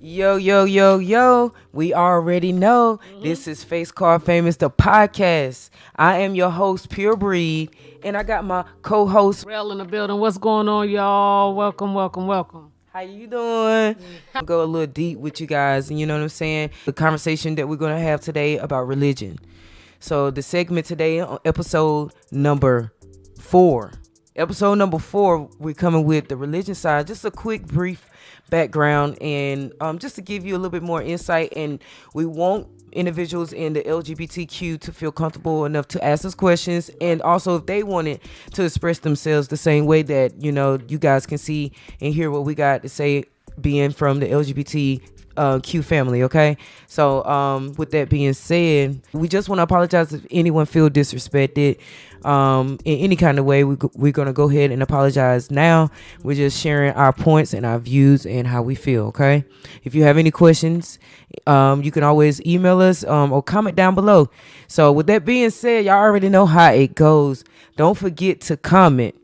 Yo, yo, yo, yo. We already know this is FaceCard Famous, the podcast. I am your host, Pure Breed, and I got my co-host. Rail in the building. What's going on, y'all? Welcome, welcome, welcome. How you doing? I'll go a little deep with you guys, and you know what I'm saying? The conversation that we're going to have today about religion. So the segment today on episode number 4. Episode number 4, we're coming with the religion side. Just a quick, brief background and just to give you a little bit more insight. And we want individuals in the LGBTQ to feel comfortable enough to ask us questions, and also if they wanted to express themselves the same way that you guys can see and hear what we got to say, being from the LGBTQ family. Okay, so with that being said, we just want to apologize if anyone feel disrespected in any kind of way. We're gonna go ahead and apologize now. We're just sharing our points and our views and how we feel. Okay, if you have any questions, you can always email us or comment down below. So with that being said, y'all already know how it goes. Don't forget to comment.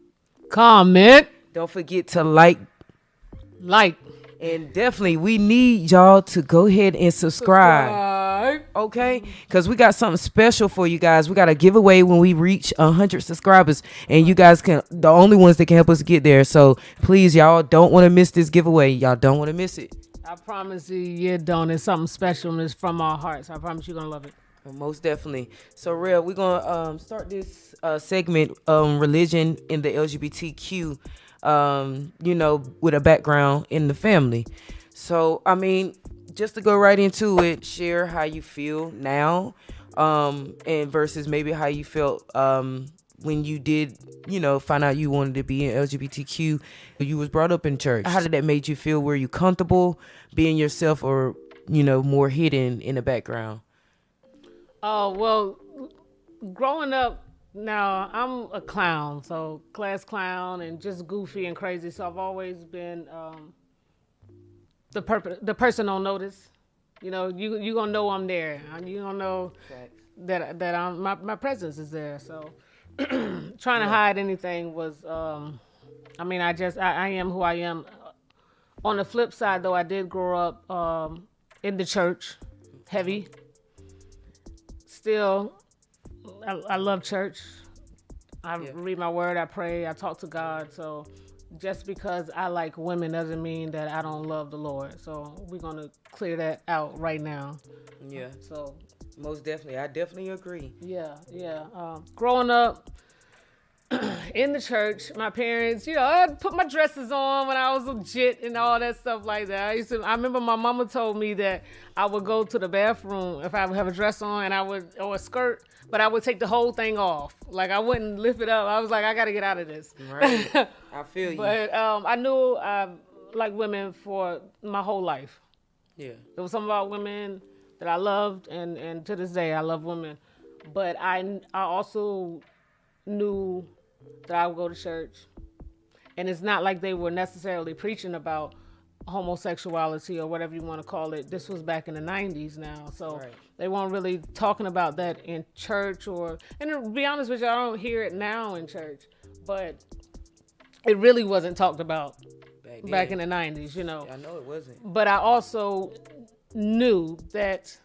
Don't forget to like. And definitely, we need y'all to go ahead and subscribe. Okay? Because we got something special for you guys. We got a giveaway when we reach 100 subscribers. And you guys the only ones that can help us get there. So please, y'all don't want to miss this giveaway. Y'all don't want to miss it. I promise you don't. It's something special and it's from our hearts. I promise you're going to love it. Most definitely. So, Real, we're going to start this segment, religion in the LGBTQ, with a background in the family. So, I mean, just to go right into it, share how you feel now, and versus maybe how you felt when you did, find out you wanted to be in LGBTQ. You was brought up in church. How did that make you feel? Were you comfortable being yourself, or, more hidden in the background? Oh, well, growing up, now I'm a clown, so class clown and just goofy and crazy. So I've always been the person on notice. You gonna know I'm there. You gonna know that I'm my presence is there. So trying to hide anything was, I am who I am. On the flip side, though, I did grow up in the church, heavy. Still, I love church. I read my word, I pray, I talk to God. So just because I like women doesn't mean that I don't love the Lord. So we're going to clear that out right now. Yeah. So most definitely. I definitely agree. Yeah. Growing up in the church, my parents, I'd put my dresses on when I was legit and all that stuff like that. I remember my mama told me that I would go to the bathroom if I would have a dress on or a skirt, but I would take the whole thing off. Like I wouldn't lift it up. I was like, I got to get out of this. Right. I feel you. But I knew I liked women for my whole life. Yeah. There was something about women that I loved, and to this day I love women. But I also knew that I would go to church, and it's not like they were necessarily preaching about homosexuality or whatever you want to call it. This was back in the 90s now, so They weren't really talking about that in church, and to be honest with you, I don't hear it now in church, but it really wasn't talked about back in the 90s, I know it wasn't. But I also knew that,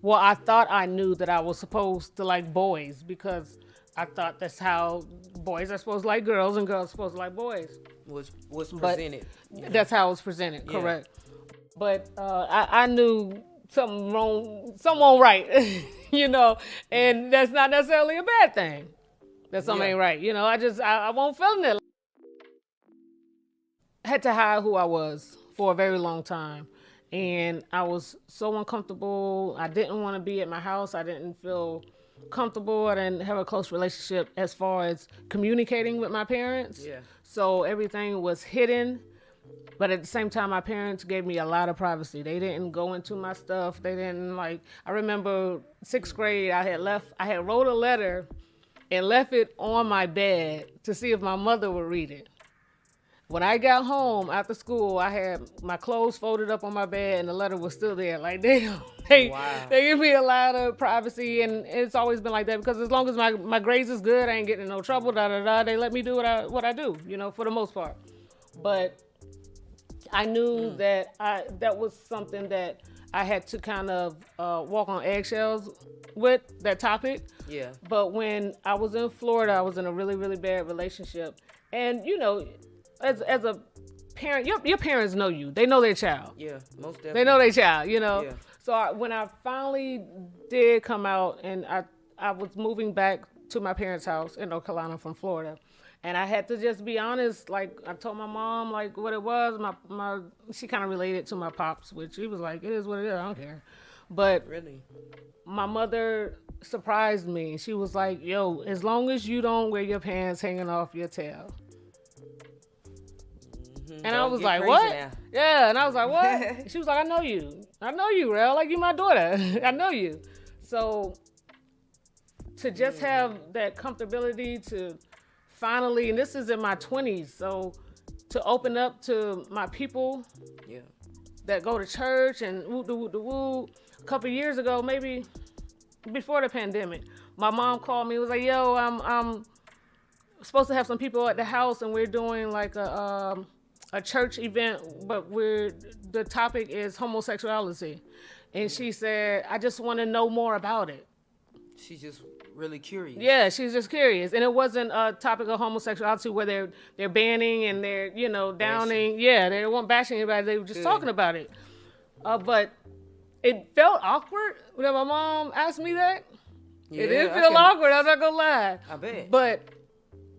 I thought I knew that I was supposed to like boys, because I thought that's how boys are supposed to like girls and girls are supposed to like boys. Was presented. That's how it was presented, correct. But I knew something wrong right, and that's not necessarily a bad thing. That something ain't right. I won't feel it. I had to hide who I was for a very long time. And I was so uncomfortable. I didn't want to be at my house. I didn't feel comfortable. I didn't have a close relationship as far as communicating with my parents. Yeah. So everything was hidden. But at the same time, my parents gave me a lot of privacy. They didn't go into my stuff. They didn't I remember 6th grade, I had wrote a letter and left it on my bed to see if my mother would read it. When I got home after school, I had my clothes folded up on my bed and the letter was still there. Like they give me a lot of privacy, and it's always been like that, because as long as my grades is good, I ain't getting in no trouble, they let me do what I do, for the most part. But I knew that was something that I had to kind of walk on eggshells with, that topic. Yeah. But when I was in Florida, I was in a really, really bad relationship. And, you know, as a parent, your parents know you. They know their child. Yeah, most definitely. They know their child, you know. Yeah. So when I finally did come out, and I was moving back to my parents' house in North Carolina from Florida. And I had to just be honest. Like, I told my mom, like, what it was. She kind of related to my pops, which she was like, it is what it is. I don't care. But Really? my mother surprised me. She was like, yo, as long as you don't wear your pants hanging off your tail. And I was like, what? Now. Yeah. And I was like, what? She was like, I know you. I know you, Rel. Like, you my daughter. I know you. So to just have that comfortability to finally, and this is in my 20s, so to open up to my people that go to church and woo. A couple years ago, maybe before the pandemic, my mom called me and was like, yo, I'm supposed to have some people at the house, and we're doing like a church event, but the topic is homosexuality. And she said, I just want to know more about it. She's just really curious. Yeah, she's just curious. And it wasn't a topic of homosexuality where they're banning and they're, you know, downing. Bashing. Yeah, they weren't bashing anybody. They were just talking about it. But it felt awkward when my mom asked me that. Yeah, it did feel awkward. I'm not gonna lie. I bet. But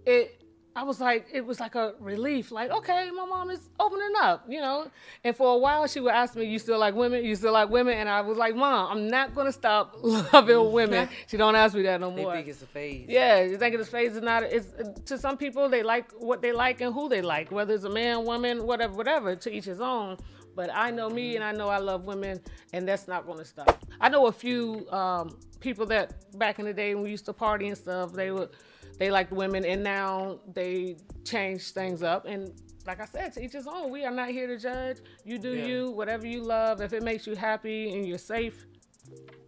it was like a relief. Like, okay, my mom is opening up, you know. And for a while, she would ask me, "You still like women? You still like women?" And I was like, "Mom, I'm not gonna stop loving women." She don't ask me that no more. They think it's a phase. Yeah, you think it's a phase. It's not. It's to some people, they like what they like and who they like, whether it's a man, woman, whatever. To each his own. But I know me, and I know I love women, and that's not gonna stop. I know a few people that back in the day when we used to party and stuff, they liked women, and now they changed things up. And like I said, to each his own. We are not here to judge. You do you, whatever you love. If it makes you happy and you're safe,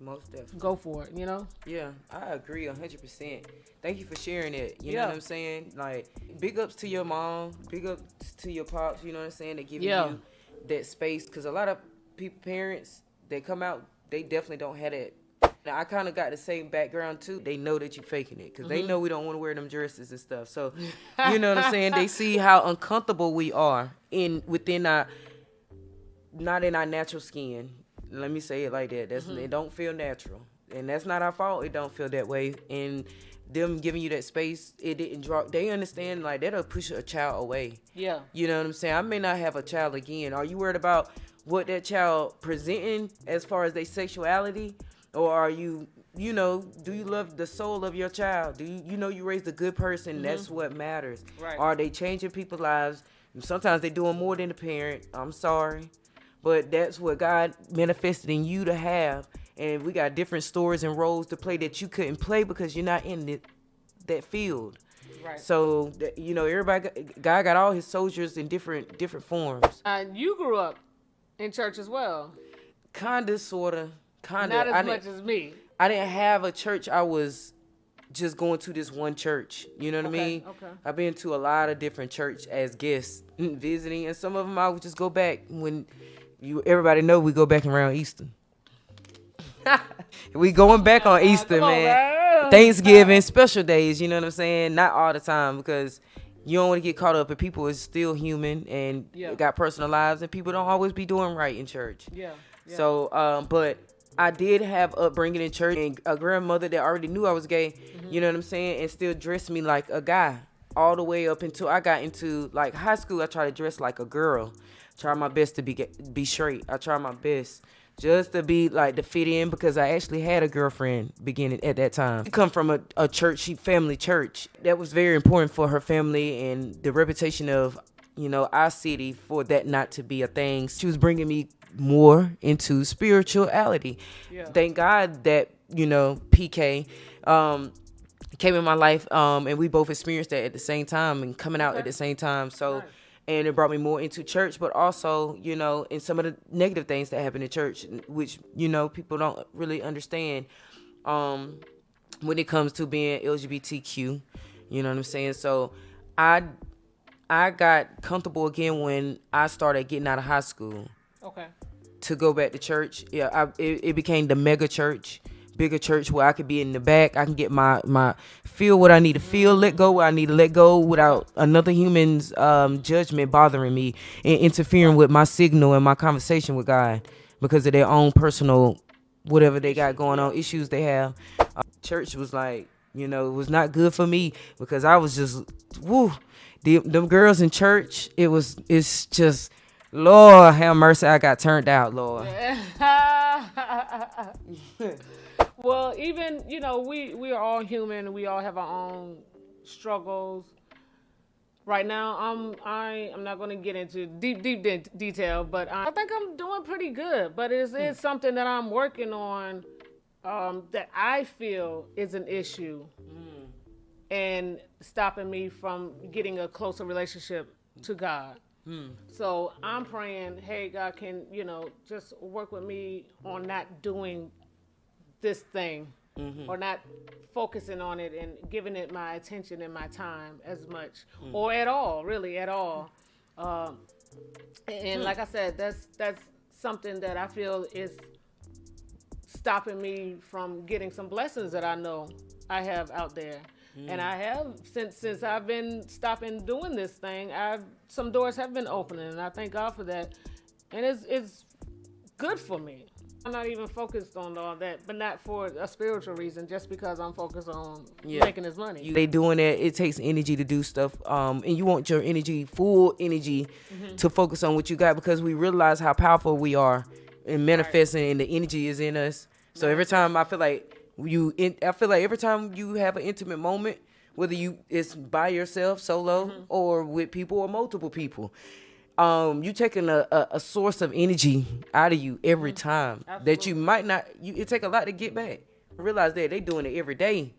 most definitely, go for it, you know? Yeah, I agree 100%. Thank you for sharing it. You know what I'm saying? Like, big ups to your mom, big ups to your pops, you know what I'm saying? They giving you that space, because a lot of parents that come out, they definitely don't have that. Now, I kind of got the same background too. They know that you faking it, because they know we don't want to wear them dresses and stuff. So, you know what I'm saying? They see how uncomfortable we are within our, not in our natural skin. Let me say it like that. It don't feel natural, and that's not our fault. It don't feel that way, and them giving you that space, it didn't draw. They understand, like, that'll push a child away. Yeah, you know what I'm saying. I may not have a child again. Are you worried about what that child presenting as far as their sexuality? Or are you, you know, do you love the soul of your child? Do you know you raised a good person? That's what matters. Right. Are they changing people's lives? Sometimes they're doing more than the parent. I'm sorry. But that's what God manifested in you to have. And we got different stories and roles to play that you couldn't play because you're not in that field. Right. So, you know, God got all his soldiers in different forms. You grew up in church as well. Kinda, sorta. Not as much as me. I didn't have a church. I was just going to this one church. You know what I mean? Okay. I've been to a lot of different church as guests, visiting, and some of them I would just go back when everybody know we go back around Easter. We going back on Easter, man. Thanksgiving, special days. You know what I'm saying? Not all the time, because you don't want to get caught up, and people is still human and got personal lives, and people don't always be doing right in church. Yeah. So, but I did have upbringing in church, and a grandmother that already knew I was gay, you know what I'm saying, and still dressed me like a guy all the way up until I got into like high school. I tried to dress like a girl, try my best to be straight. I tried my best just to be like to fit in, because I actually had a girlfriend beginning at that time. She come from a church, family church. That was very important for her family and the reputation of, you know, our city, for that not to be a thing. She was bringing me more into spirituality. Thank God that, you know, PK came in my life, and we both experienced that at the same time and coming out at the same time. So and it brought me more into church, but also, you know, in some of the negative things that happen in church, which, you know, people don't really understand when it comes to being LGBTQ, you know what I'm saying? So I I got comfortable again when I started getting out of high school. Okay. To go back to church. Yeah, it became the mega church, bigger church where I could be in the back. I can get my feel what I need to feel, let go what I need to let go without another human's judgment bothering me and interfering with my signal and my conversation with God because of their own personal whatever they got going on, issues they have. Church was like, it was not good for me because I was just, woo, them girls in church, it's just, Lord have mercy, I got turned out, Lord. Well, even, we are all human. We all have our own struggles. Right now, I'm not going to get into deep detail, but I think I'm doing pretty good. But it is something that I'm working on that I feel is an issue and stopping me from getting a closer relationship to God. So I'm praying, hey, God, can, just work with me on not doing this thing or not focusing on it and giving it my attention and my time as much or at all, really at all. And like I said, that's something that I feel is stopping me from getting some blessings that I know I have out there. And I have, since I've been stopping doing this thing, some doors have been opening, and I thank God for that. And it's good for me. I'm not even focused on all that, but not for a spiritual reason, just because I'm focused on making this money. They doing that, it takes energy to do stuff, and you want your energy, full energy, to focus on what you got, because we realize how powerful we are in manifesting, and the energy is in us. So every time I feel like every time you have an intimate moment, whether it's by yourself, solo, or with people or multiple people, you taking a source of energy out of you every time. Absolutely. That you might not. It take a lot to get back. I realize that they doing it every day.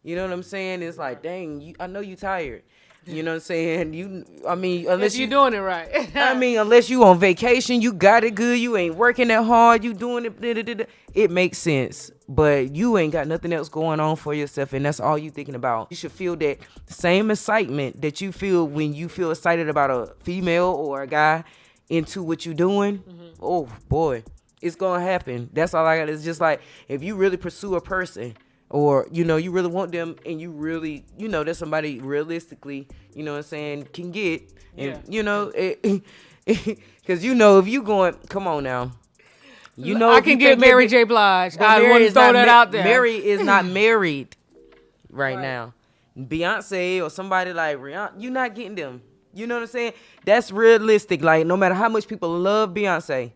You know what I'm saying? It's like, dang, I know you tired. You know what I'm saying? Unless you're doing it right. Unless you on vacation, you got it good, you ain't working that hard, you doing it, it makes sense. But you ain't got nothing else going on for yourself, and that's all you thinking about. You should feel that same excitement that you feel when you feel excited about a female or a guy into what you doing. Oh, boy, it's going to happen. That's all I got. It's just like, if you really pursue a person, or, you really want them, and you really, that's somebody realistically, what I'm saying, can get. And, because, if you going, come on now. I can get Mary J. Blige. I want to throw that out there. Mary is not married right now. Beyonce or somebody like Rihanna, you're not getting them. You know what I'm saying? That's realistic. Like, no matter how much people love Beyonce,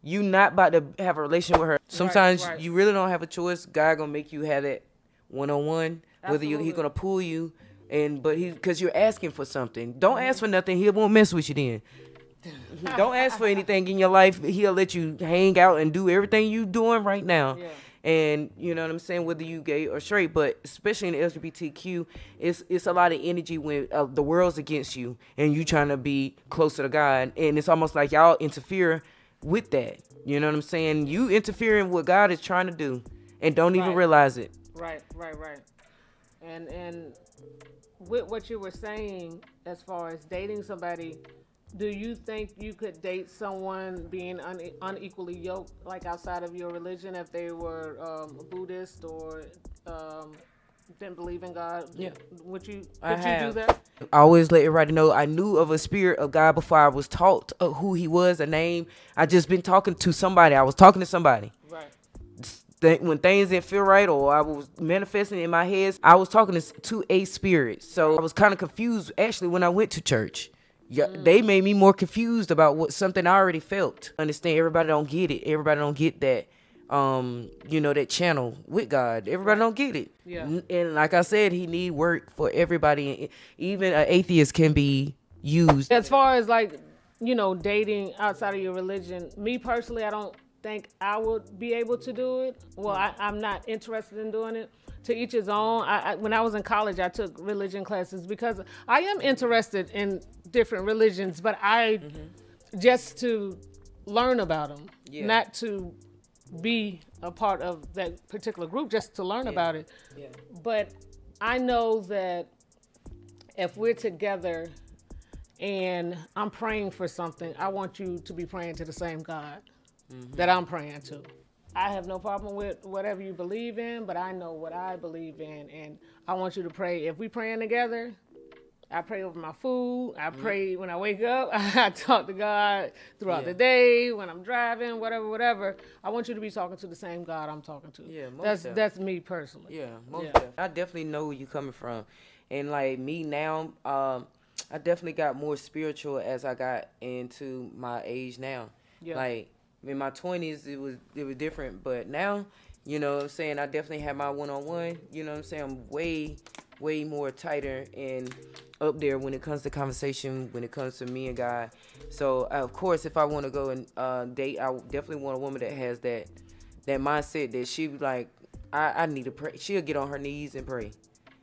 you not about to have a relationship with her. Sometimes you really don't have a choice. God gonna make you have that one-on-one. Whether he gonna pull you, because you're asking for something. Don't ask for nothing. He won't mess with you then. Don't ask for anything in your life. He'll let you hang out and do everything you doing right now. Yeah. And you know what I'm saying, whether you gay or straight, but especially in the LGBTQ, it's a lot of energy when the world's against you and you trying to be closer to God, and it's almost like y'all interfere with that. You know what I'm saying? You interfering with what God is trying to do and don't even realize it. Right. And with what you were saying as far as dating somebody, do you think you could date someone being unequally yoked, like outside of your religion, if they were Buddhist or didn't believe in God? Yeah. Would you do that? I always let everybody know I knew of a spirit of God before I was taught who he was, a name. I just been talking to somebody. I was talking to somebody. Right. When things didn't feel right or I was manifesting in my head, I was talking to a spirit. So I was kind of confused, actually, when I went to church. Yeah, they made me more confused about something I already felt. Understand? Everybody don't get it. Everybody don't get that. That channel with God. Everybody don't get it. Yeah. And like I said, he need work for everybody. Even an atheist can be used. As far as dating outside of your religion, me personally, I don't think I would be able to do it. Well, I'm not interested in doing it. To each his own. When I was in college, I took religion classes because I am interested in different religions, but just to learn about them, not to be a part of that particular group, just to learn about it. Yeah. But I know that if we're together, and I'm praying for something, I want you to be praying to the same God that I'm praying to. I have no problem with whatever you believe in, but I know what I believe in, and I want you to pray. If we praying together, I pray over my food. I pray when I wake up. I talk to God throughout the day, when I'm driving, whatever. I want you to be talking to the same God I'm talking to. Yeah, most that's me personally. Yeah, most definitely. I definitely know where you're coming from. And like me now, I definitely got more spiritual as I got into my age now. Yeah. Like in my 20s, it was different, but now, you know what I'm saying, I definitely have my one-on-one. You know what I'm saying, I'm way more tighter and up there when it comes to conversation, when it comes to me and God. So of course, if I want to go and date, I definitely want a woman that has that mindset that she like, I need to pray. She'll get on her knees and pray.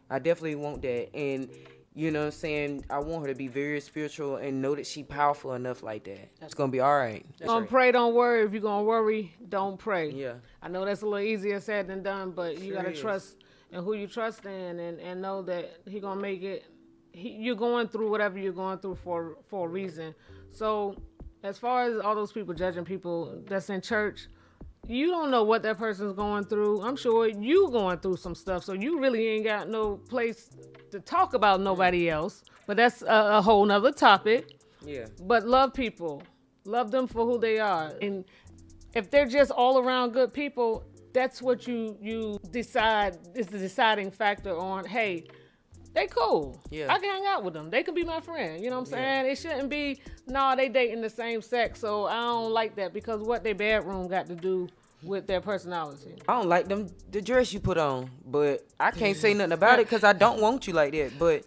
I definitely want that. And you know what I'm saying, I want her to be very spiritual and know that she powerful enough like that. It's gonna be all right. Don't pray, don't worry. If you're gonna worry, don't pray. Yeah. I know that's a little easier said than done, but you Sure gotta is. trust in who you trust in, and know that he gonna make it. You're going through whatever you're going through for a reason. So as far as all those people judging people that's in church, you don't know what that person's going through. I'm sure you going through some stuff, so you really ain't got no place to talk about nobody else. But that's a whole nother topic. Yeah. But love people. Love them for who they are. And if they're just all around good people, that's what you decide is the deciding factor on, hey, they cool. Yeah. I can hang out with them. They can be my friend. You know what I'm Yeah. saying? It shouldn't be, no, they dating the same sex, so I don't like that, because what their bedroom got to do with their personality. I don't like the dress you put on, but I can't say nothing about it because I don't want you like that. But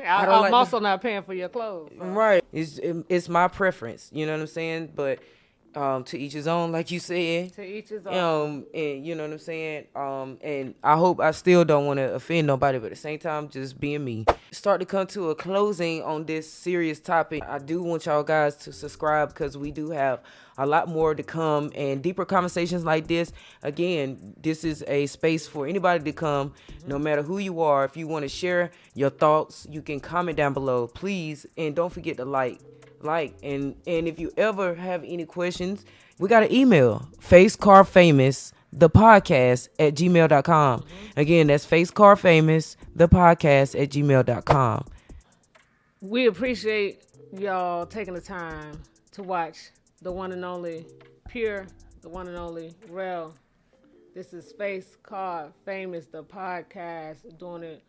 I don't I'm like also not paying for your clothes. So. right. It's my preference. You know what I'm saying? But to each his own, like you said. To each his own. And you know what I'm saying? And I hope I still don't want to offend nobody, but at the same time, just being me. Start to come to a closing on this serious topic. I do want y'all guys to subscribe because we do have a lot more to come and deeper conversations like this. Again, this is a space for anybody to come, no matter who you are. If you want to share your thoughts, you can comment down below, please. And don't forget to like, and if you ever have any questions, we got an email, FaceCard Famous, the podcast at gmail.com. Again, that's FaceCard Famous, the podcast at gmail.com. We appreciate y'all taking the time to watch the one and only Pure, the one and only Rel. This is FaceCard Famous, the podcast, doing it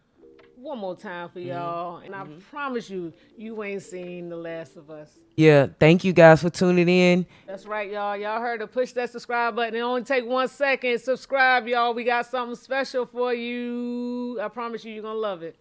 one more time for y'all. And I promise you, you ain't seen The Last of Us. Yeah, thank you guys for tuning in. That's right, y'all. Y'all heard to push that subscribe button. It only take 1 second. Subscribe, y'all. We got something special for you. I promise you, you're going to love it.